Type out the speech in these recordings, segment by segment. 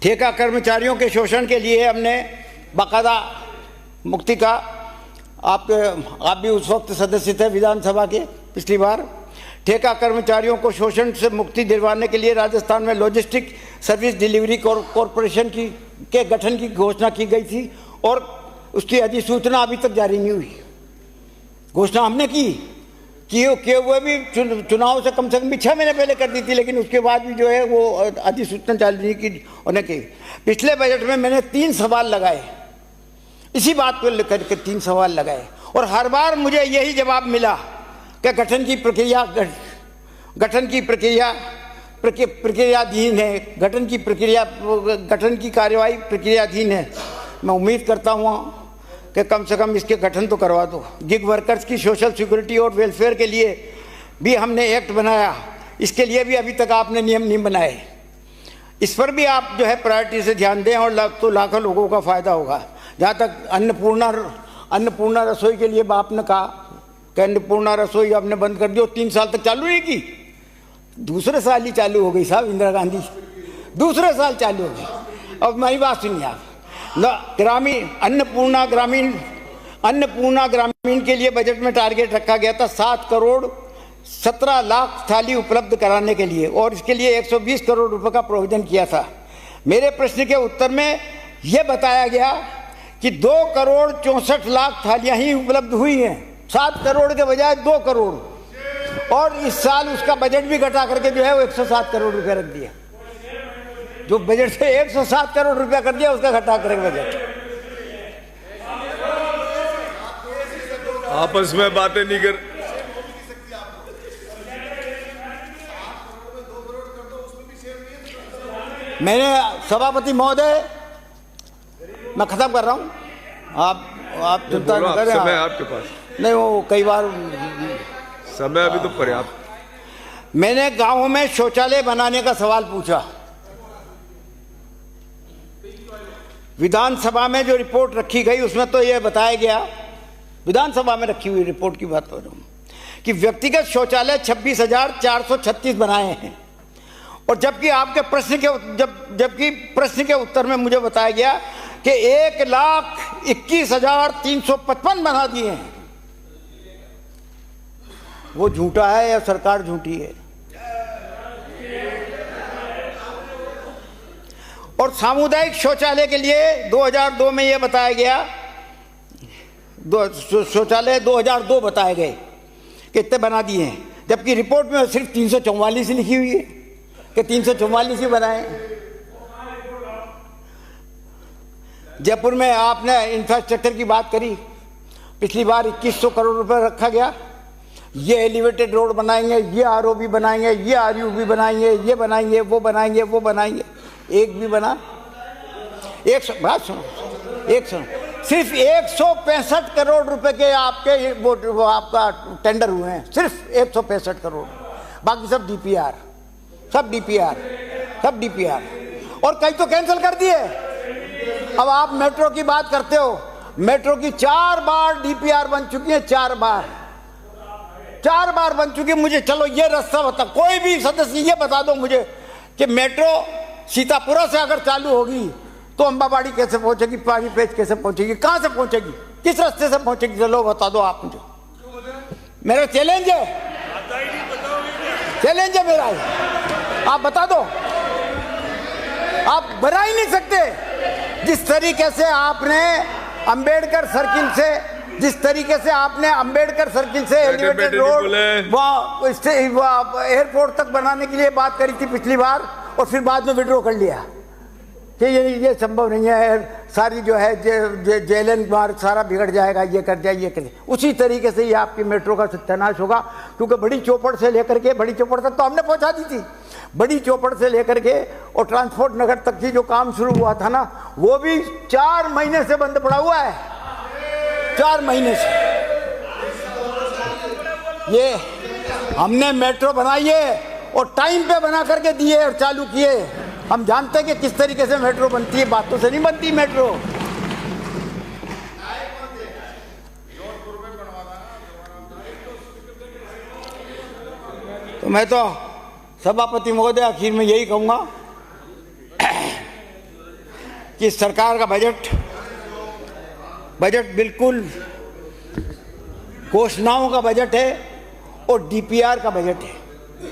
ठेका कर्मचारियों के शोषण के लिए हमने बाकायदा मुक्ति का, आप भी उस वक्त सदस्य थे विधानसभा के पिछली बार। ठेका कर्मचारियों को शोषण से मुक्ति दिलवाने के लिए राजस्थान में लॉजिस्टिक सर्विस डिलीवरी कॉरपोरेशन के गठन की घोषणा की गई थी और उसकी अधिसूचना अभी तक जारी नहीं हुई। घोषणा हमने कि वो भी चुनाव से कम 6 महीने पहले कर दी थी, लेकिन उसके बाद भी जो है वो अधिसूचना जारी नहीं की होने की। पिछले बजट में मैंने 3 सवाल लगाए, इसी बात को लेकर के 3 सवाल लगाए और हर बार मुझे यही जवाब मिला कि गठन की प्रक्रियाधीन है, गठन की कार्यवाही प्रक्रियाधीन है। मैं उम्मीद करता हूँ कि कम से कम इसके गठन तो करवा दो। गिग वर्कर्स की सोशल सिक्योरिटी और वेलफेयर के लिए भी हमने एक्ट बनाया, इसके लिए भी अभी तक आपने नियम नहीं बनाए। इस पर भी आप जो है प्रायोरिटी से ध्यान दें और तो लाखों लोगों का फ़ायदा होगा। जहाँ तक अन्नपूर्णा रसोई के लिए आपने कहा कि अन्नपूर्णा रसोई आपने बंद कर दी और 3 साल तक चालू नहीं की, दूसरे साल ही चालू हो गई साहब। इंदिरा गांधी दूसरे साल चालू हो गई। अब मेरी बात सुनिए आप, अन्नपूर्णा ग्रामीण के लिए बजट में टारगेट रखा गया था 7 करोड़ 17 लाख थाली उपलब्ध कराने के लिए और इसके लिए 120 करोड़ रुपए का प्रोविजन किया था। मेरे प्रश्न के उत्तर में यह बताया गया कि 2 करोड़ 64 लाख थालियां ही उपलब्ध हुई हैं, 7 करोड़ के बजाय 2 करोड़, और इस साल उसका बजट भी घटा करके जो है वो 107 करोड़ रुपए रख दिया। जो बजट से 107 करोड़ रुपया कर दिया उसका घटा कर बजट। आपस में बातें नहीं कर। मैंने सभापति महोदय, मैं खत्म कर रहा हूं, आप चिंता न करें। समय आपके पास नहीं, वो कई बार समय अभी तो पर्याप्त। मैंने गांवों में शौचालय बनाने का सवाल पूछा। विधानसभा में जो रिपोर्ट रखी गई उसमें तो यह बताया गया, विधानसभा में रखी हुई रिपोर्ट की बात कर रहा हूं, कि व्यक्तिगत शौचालय 26,436 बनाए हैं और जबकि आपके प्रश्न के उत्तर में मुझे बताया गया कि 1,21,355 बना दिए हैं। वो झूठा है या सरकार झूठी है? और सामुदायिक शौचालय के लिए 2002 में यह बताया गया, शौचालय 2002 बताए गए कितने बना दिए हैं, जबकि रिपोर्ट में सिर्फ 344 लिखी हुई है कि 344 ही बनाए। जयपुर में आपने इंफ्रास्ट्रक्चर की बात करी, पिछली बार 2100 करोड़ रुपए रखा गया। ये एलिवेटेड रोड बनाएंगे, ये आरओबी बनाएंगे, ये आरयूबी बनाएंगे, ये बनाएंगे, वो बनाएंगे, वो बनाएंगे, एक भी बना? बात सुनो, सिर्फ 165 करोड़ रुपए के आपके वो आपका टेंडर हुए हैं, सिर्फ 165 करोड़। बाकी सब डीपीआर, सब डीपीआर और कई तो कैंसिल कर दिए। अब आप मेट्रो की बात करते हो, मेट्रो की 4 बार डीपीआर बन चुकी है, 4 बार बन चुकी है। मुझे चलो ये रास्ता बता, कोई भी सदस्य ये बता दो मुझे कि मेट्रो सीतापुरा से अगर चालू होगी तो अंबाबाड़ी कैसे पहुंचेगी, पानीपेट कैसे पहुंचेगी, कहां से पहुंचेगी, किस रास्ते से पहुंचेगी? चलो बता दो आप मुझे। मेरा चैलेंज है मेरा, आप बता दो। आप बना ही नहीं सकते। जिस तरीके से आपने अंबेडकर सर्किल से एलिवेटेड रोड एयरपोर्ट तक बनाने के लिए बात करी थी पिछली बार और फिर बाद में विड्रॉ कर लिया कि ये संभव नहीं है, सारी जो है जेएलएन मार्ग सारा बिगड़ जाएगा, ये कर जाए। उसी तरीके से ये आपकी मेट्रो का सत्यानाश होगा, क्योंकि बड़ी चौपड़ से लेकर के, बड़ी चौपड़ तक तो हमने पहुंचा दी थी, बड़ी चौपड़ से लेकर के और ट्रांसपोर्ट नगर तक की जो काम शुरू हुआ था ना, वो भी 4 महीने से बंद पड़ा हुआ है, 4 महीने से। ये हमने मेट्रो बनाई है और टाइम पे बना करके दिए और चालू किए। हम जानते हैं कि किस तरीके से मेट्रो बनती है, बातों से नहीं बनती मेट्रो। तो मैं तो सभापति महोदय आखिर में यही कहूंगा कि सरकार का बजट बिल्कुल घोषणाओं का बजट है और डीपीआर का बजट है।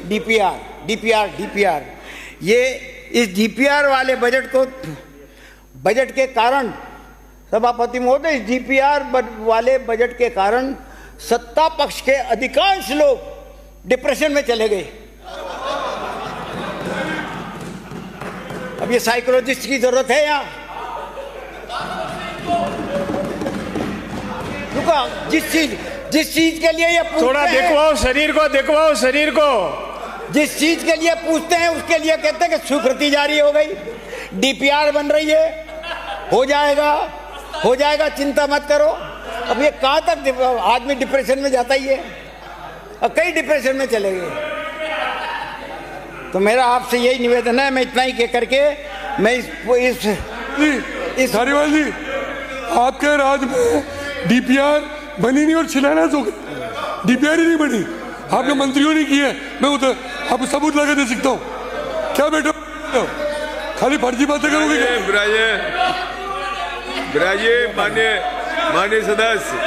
डीपीआर ये इस डीपीआर वाले बजट के कारण, सभापति महोदय, इस डीपीआर वाले बजट के कारण सत्ता पक्ष के अधिकांश लोग डिप्रेशन में चले गए। अब ये साइकोलॉजिस्ट की जरूरत है यहाँ? रुका, जिस चीज के लिए ये थोड़ा दिखवाओ शरीर को जिस चीज के लिए पूछते हैं उसके लिए कहते हैं कि स्वीकृति जारी हो गई, डीपीआर बन रही है, हो जाएगा, चिंता मत करो। अब ये कहाँ तक आदमी डिप्रेशन में जाता ही है, अब कई डिप्रेशन में चले गए। तो मेरा आपसे यही निवेदन है, मैं इतना ही कह करके मैं इस धारीवाल जी, आपके राज में डीपीआर बनी नहीं और शिलान्यास हो गई, डीपीआर ही नहीं बनी, आपने मंत्रियों ने की है। मैं उधर आपको सबूत लगा दे सकता हूँ। क्या बैठो खाली फर्जी बातें करोगे? विराजिए माननीय सदस्य,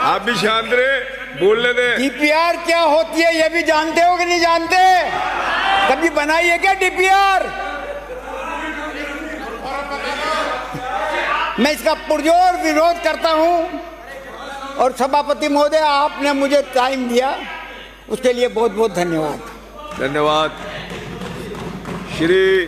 आप भी शांत रहे, बोलने दें। डीपीआर क्या होती है ये भी जानते हो कि नहीं जानते? कभी बनाई है क्या डीपीआर? मैं इसका पुरजोर विरोध करता हूं और सभापति महोदय, आपने मुझे टाइम दिया उसके लिए बहुत बहुत धन्यवाद। धन्यवाद। श्री